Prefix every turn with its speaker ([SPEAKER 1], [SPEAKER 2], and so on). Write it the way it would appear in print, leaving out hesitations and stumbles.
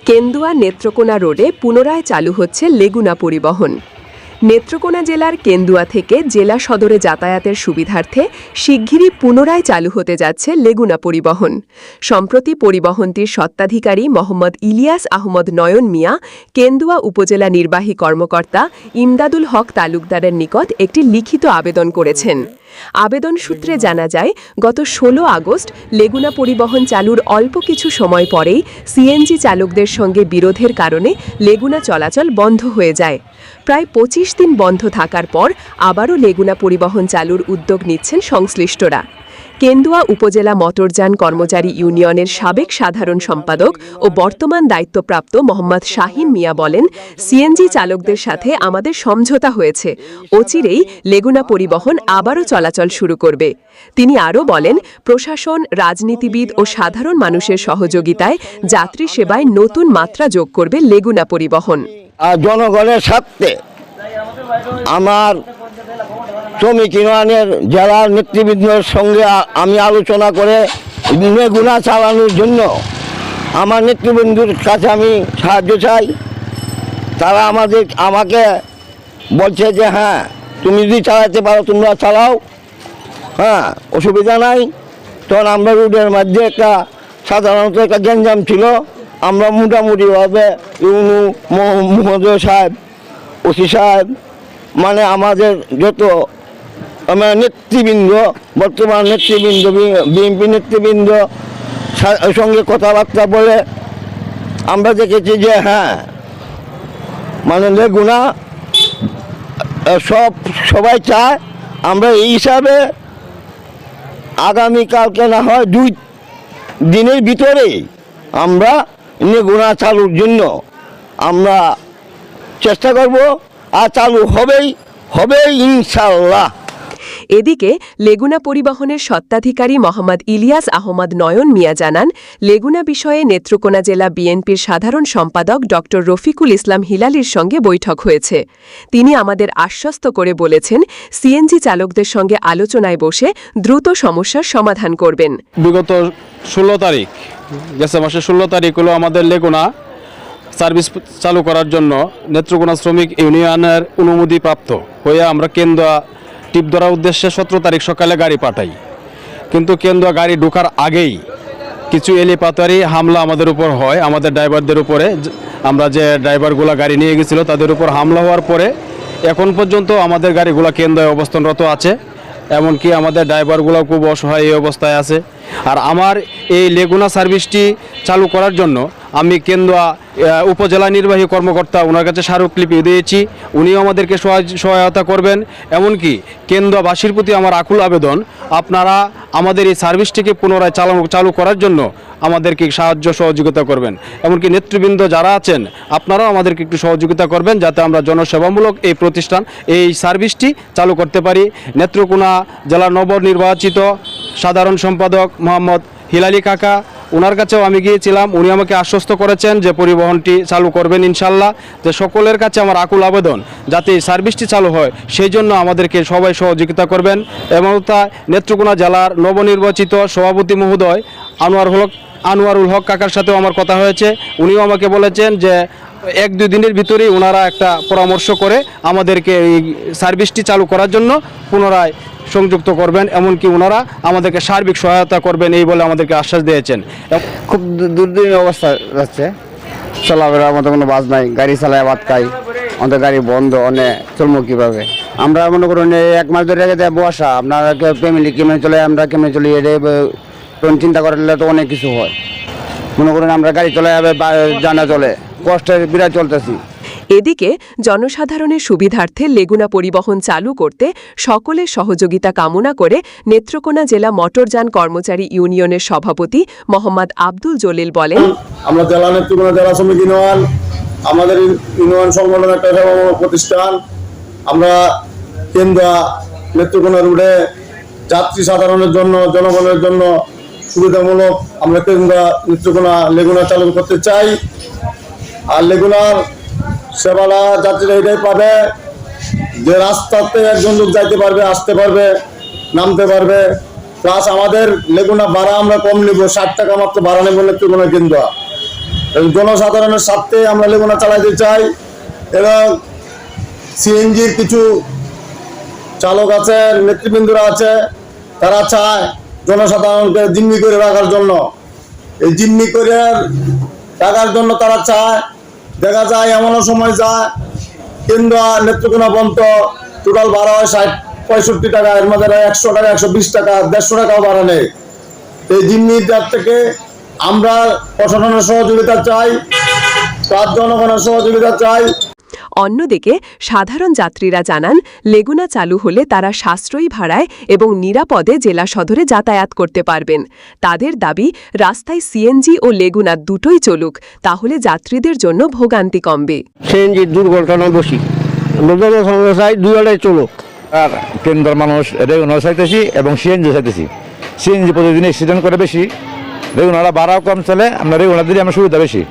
[SPEAKER 1] কেন্দুয়া নেত্রকোনা রোডে পুনরায় চালু হচ্ছে লেগুনা পরিবহন। নেত্রকোনা জেলার কেন্দুয়া থেকে জেলা সদরে যাতায়াতের সুবিধার্থে শিগগিরই পুনরায় চালু হতে যাচ্ছে লেগুনা পরিবহন। সম্প্রতি পরিবহনটির স্বত্বাধিকারী মোহাম্মদ ইলিয়াস আহমদ নয়ন মিয়া কেন্দুয়া উপজেলা নির্বাহী কর্মকর্তা ইমদাদুল হক তালুকদারের নিকট একটি লিখিত আবেদন করেছেন। আবেদন সূত্রে জানা যায়, গত ১৬ আগস্ট লেগুনা পরিবহন চালুর অল্প কিছু সময় পরেই সিএনজি চালকদের সঙ্গে বিরোধের কারণে লেগুনা চলাচল বন্ধ হয়ে যায়। প্রায় ২৫ দিন বন্ধ থাকার পর আবারও লেগুনা পরিবহন চালুর উদ্যোগ নিচ্ছেন সংশ্লিষ্টরা। কেন্দুয়া উপজেলা মোটরযান কর্মচারী ইউনিয়নের সাবেক সাধারণ সম্পাদক ও বর্তমান দায়িত্বপ্রাপ্ত মোহাম্মদ শাহিন মিয়া বলেন, সিএনজি চালকদের সাথে আমাদের সমঝোতা হয়েছে, অচিরেই লেগুনা পরিবহন আবারও চলাচল শুরু করবে। তিনি আরও বলেন, প্রশাসন, রাজনীতিবিদ ও সাধারণ মানুষের সহযোগিতায় যাত্রী সেবায় নতুন মাত্রা যোগ করবে লেগুনা পরিবহন।
[SPEAKER 2] জনগণের স্বার্থে আমার শ্রমিক ইউনিয়নের জেলার নেতৃবৃন্দের সঙ্গে আমি আলোচনা করে লেগুনা চালানোর জন্য আমার নেতৃবৃন্দুর কাছে আমি সাহায্য চাই। তারা আমাকে বলছে যে হ্যাঁ, তুমি যদি চালাতে পারো তোমরা চালাও, হ্যাঁ অসুবিধা নাই। তখন আমরা রোডের মধ্যে সাধারণত একটা গ্যাঞ্জাম ছিল। আমরা মোটামুটিভাবে ইউনু মহোদয় সাহেব, ওসি সাহেব, মানে আমাদের যত নেতৃবৃন্দ, বর্তমান নেতৃবৃন্দ, বিএনপি নেতৃবৃন্দ সঙ্গে কথাবার্তা বলে আমরা দেখেছি যে হ্যাঁ, মানে লেগুনা সবাই চায়। আমরা এই হিসাবে আগামীকালকে না হয় 2 দিনের ভিতরেই আমরা লেগুনা চালুর জন্য আমরা চেষ্টা করব, আর চালু হবেই ইনশাআল্লাহ।
[SPEAKER 1] এদিকে লেগুনা পরিবহনের স্বত্বাধিকারী মোহাম্মদ ইলিয়াস আহমদ নয়ন মিয়া জানান, লেগুনা বিষয়ে নেত্রকোনা জেলা বিএনপির সাধারণ সম্পাদক ড রফিকুল ইসলাম হিলালির সঙ্গে বৈঠক হয়েছে। তিনি আমাদের আশ্বস্ত করে বলেছেন, সিএনজি চালকদের সঙ্গে আলোচনায় বসে দ্রুত সমস্যার সমাধান করবেন।
[SPEAKER 3] বিগত 16 তারিখ, গেছে মাসের 16 তারিখ হলো আমাদের লেগুনা সার্ভিস চালু করার জন্য নেত্রকোনা শ্রমিক ইউনিয়নের অনুমতি প্রাপ্ত হয়ে আমরা কেন্দুয়া টিপ ধরার উদ্দেশ্যে 17 তারিখ সকালে গাড়ি পাঠাই। কিন্তু কেন্দুয়া গাড়ি ঢোকার আগেই কিছু এলিপাতারি হামলা আমাদের উপর হয়, আমাদের ড্রাইভারদের উপরে। আমরা যে ড্রাইভারগুলো গাড়ি নিয়ে গেছিলো তাদের উপর হামলা হওয়ার পরে এখন পর্যন্ত আমাদের গাড়িগুলো কেন্দুয়ায় অবস্থানরত আছে। এমনকি আমাদের ড্রাইভারগুলো খুব অসহায় এই অবস্থায় আছে। আর আমার এই লেগুনা সার্ভিসটি চালু করার জন্য আমি কেন্দুয়া উপজেলা নির্বাহী কর্মকর্তা ওনার কাছে স্মারকলিপি দিয়েছি, উনিও আমাদেরকে সহায়তা করবেন। এমনকি কেন্দুয়াবাসীর প্রতি আমার আকুল আবেদন, আপনারা আমাদের এই সার্ভিসটিকে পুনরায় চালু করার জন্য আমাদেরকে সাহায্য সহযোগিতা করবেন। এমনকি নেতৃবৃন্দ যারা আছেন আপনারাও আমাদেরকে একটু সহযোগিতা করবেন, যাতে আমরা জনসেবামূলক এই প্রতিষ্ঠান, এই সার্ভিসটি চালু করতে পারি। নেত্রকোনা জেলার নবনির্বাচিত সাধারণ সম্পাদক মোহাম্মদ হিলালি কাকা, ওনার কাছেও আমি গিয়েছিলাম। উনি আমাকে আশ্বস্ত করেছেন যে পরিবহনটি চালু করবেন ইনশাল্লাহ। যে সকলের কাছে আমার আকুল আবেদন, যাতে এই সার্ভিসটি চালু হয় সেই জন্য আমাদেরকে সবাই সহযোগিতা করবেন। এবং তা নেত্রকোনা জেলার নবনির্বাচিত সভাপতি মহোদয় আনোয়ারুল হক কাকার সাথেও আমার কথা হয়েছে। উনিও আমাকে বলেছেন যে 1-2 দিনের ভিতরেই ওনারা একটা পরামর্শ করে আমাদেরকে এই সার্ভিসটি চালু করার জন্য পুনরায় সংযুক্ত করবেন। এমনকি ওনারা আমাদেরকে সার্বিক সহায়তা করবেন এই বলে আমাদেরকে আশ্বাস দিয়েছেন।
[SPEAKER 4] খুব দুর্দিন অবস্থা যাচ্ছে, চলাফেরার মতো কোনো বাস নাই, গাড়ি চালায় ভাত খাই, আমাদের গাড়ি বন্ধ, অনেক চলবো কীভাবে? আমরা মনে করুন 1 মাস ধরে রেখে বসা, আপনার ফ্যামিলি কেমনে চলে, আমরা কেমনে চলি, এটা চিন্তা করলে তো অনেক কিছু হয়। মনে করুন আমরা গাড়ি চলে যাবে, জানা চলে, কষ্টের বিরাট চলতেছি।
[SPEAKER 1] এদিকে জনসাধারণের সুবিধার্থে লেগুনা পরিবহন চালু করতে সকলের সহযোগিতা কামনা করে নেত্রকোনা জেলা মোটরযান কর্মচারী ইউনিয়নের সভাপতি মোহাম্মদ আব্দুল জলিল বলেন,
[SPEAKER 5] আমরা জেলা নেত্রকোনা জেলা শ্রমিক ইউনিয়ন, আমাদের ইউনিয়ন সংগঠন একটা প্রতিষ্ঠান। আমরা কেন্দুয়া নেত্রকোনা রোডে যাত্রী সাধারণের জন্য, জনগণের জন্য সুবিধামূলক আমরা কেন্দুয়া নেত্রকোনা লেগুনা চালু করতে চাই। আর লেগুনার সেবালা যাত্রীরা এটাই পাবে যে রাস্তাতে একজন লোক যাইতে পারবে, আসতে পারবে, নামতে পারবে। প্লাস আমাদের লেগুনা ভাড়া আমরা কম নিব, 60 টাকা মাত্র ভাড়া নেব নেত্রকোনা কেন্দুয়া। জনসাধারণের স্বার্থে আমরা লেগুনা চালাতে চাই এবং সিএনজির কিছু চালক আছে, নেতৃবৃন্দরা আছে, তারা চায় জনসাধারণকে জিম্মি করে রাখার জন্য। এই জিম্মি করে রাখার জন্য তারা চায়, দেখা যায় এমনও সময় যায় কেন্দ্রা নেত্রকোনা পর্যন্ত টোটাল ভাড়া হয় 60-65 টাকা, এর মধ্যে 100 টাকা, 120 টাকা, 150 টাকাও ভাড়া নেই। এই জিম্মির দিক থেকে আমরা প্রশাসনের সহযোগিতা চাই, তার জনগণের সহযোগিতা চাই।
[SPEAKER 1] অন্যদিকে সাধারণ যাত্রীরা জানান, লেগুনা চালু হলে তারা সাশ্রয়ী ভাড়ায় এবং নিরাপদে জেলা সদরে যাতায়াত করতে পারবেন। তাদের দাবি, রাস্তায় সিএনজি ও লেগুনা দুটোই চলুক, তাহলে যাত্রীদের জন্য ভোগান্তি কমবে।
[SPEAKER 2] সিএনজি দুর্ঘটনা বেশি, চাই দুইটাই চলুক।
[SPEAKER 6] আর কেন্দ্রের মানুষ রেগুনা চাইতেছি এবং সিএনজি চাইতেছি। সিএনজি প্রতিদিন অ্যাক্সিডেন্ট করে বেশি, রেগুনারা ভাড়াও কম চলে, আমরা রেগুনা দিলে আমার সুবিধা বেশি।